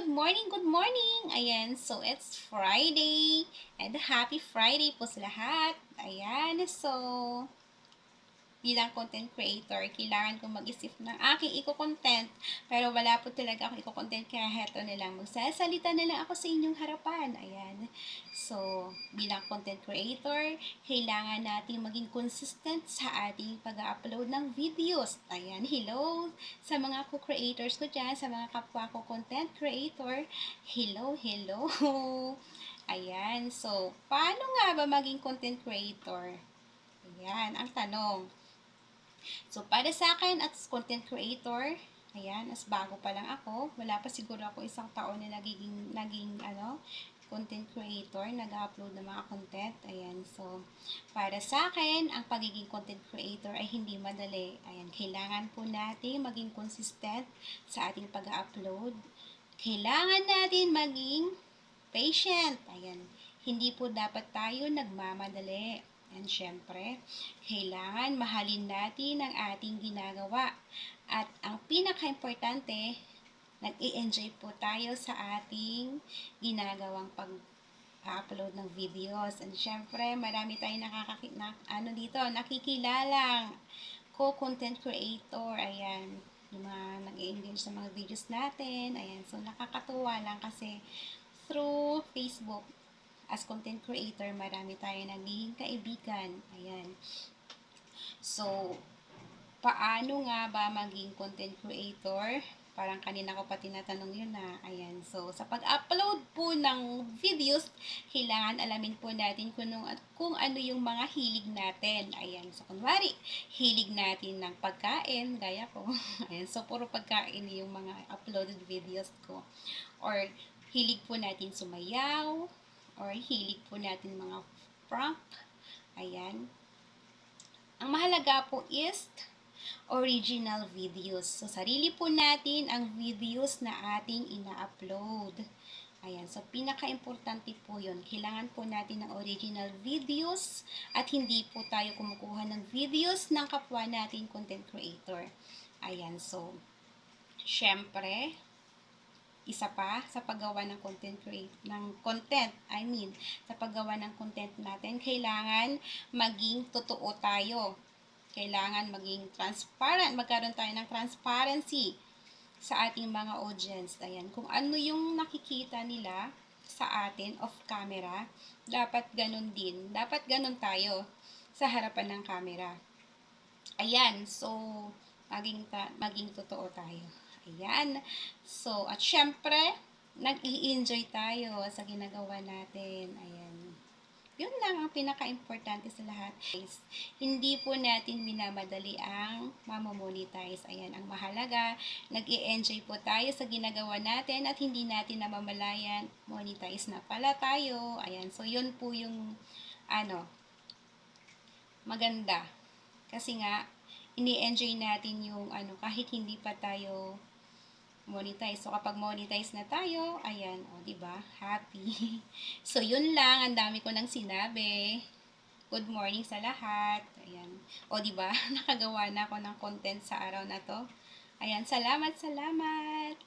good morning, good morning! Ayan, so it's Friday, and happy Friday po sa lahat. Ayan, so bilang content creator, kailangan kong mag-isip ng aking iko-content. Pero wala po talaga akong iko-content, kaya heto na lang. Magsasalita na lang ako sa inyong harapan. Ayan. So, bilang content creator, kailangan natin maging consistent sa ating pag-upload ng videos. Ayan, hello sa mga co-creators ko dyan, sa mga kapwa ko content creator. Hello, hello. Ayan, so, paano nga ba maging content creator? Ayan, ang tanong. So, para sa akin, as content creator, ayan, as bago pa lang ako, wala pa siguro ako isang taon na naging content creator, nag-upload ng mga content, ayan, so, para sa akin, ang pagiging content creator ay hindi madali, ayan, kailangan po natin maging consistent sa ating pag-upload, kailangan natin maging patient, ayan, hindi po dapat tayo nagmamadali. And syempre, kailangan mahalin natin ang ating ginagawa. At ang pinaka-importante, nag-i-enjoy po tayo sa ating ginagawang pag-upload ng videos. And syempre, marami tayong nakikilalang co-content creator. Ayan, yung mga nag-i-engage sa mga videos natin. Ayan, so nakakatuwa lang kasi through Facebook, as content creator, marami tayo naging kaibigan. Ayan. So, paano nga ba maging content creator? Parang kanina ko pa tinatanong yun na. Ayan. So, sa pag-upload po ng videos, kailangan alamin po natin kung ano yung mga hilig natin. Ayan. So, kunwari, hilig natin ng pagkain, gaya ko. Ayan. So, puro pagkain yung mga uploaded videos ko. Or, hilig po natin sumayaw, or hilig po natin mga prank. Ayan. Ang mahalaga po is original videos. So, sarili po natin ang videos na ating ina-upload. Ayan. So, pinaka-importante po yun. Kailangan po natin ng original videos at hindi po tayo kumukuha ng videos ng kapwa natin content creator. Ayan. So, syempre, isa pa sa paggawa ng sa paggawa ng content natin, kailangan maging totoo tayo. Kailangan maging transparent, magkaroon tayo ng transparency sa ating mga audience. Ayan, kung ano yung nakikita nila sa atin off camera, dapat ganun din. Dapat ganun tayo sa harapan ng camera. Ayan, so maging totoo tayo. Ayan. So, at syempre, nag-i-enjoy tayo sa ginagawa natin. Ayan. Yun lang ang pinaka-importante sa lahat. Hindi po natin minamadali ang mamomonetize. Ayan, ang mahalaga, nag-i-enjoy po tayo sa ginagawa natin at hindi natin namamalayan, monetize na pala tayo. Ayan, so yun po yung maganda. Kasi nga, ini-enjoy natin yung kahit hindi pa tayo monetize. So, kapag monetize na tayo, ayan, o, diba? Happy. So, yun lang. Ang dami ko nang sinabi. Good morning sa lahat. Ayan. O, diba? Nakagawa na ako ng content sa araw na to. Ayan, salamat, salamat.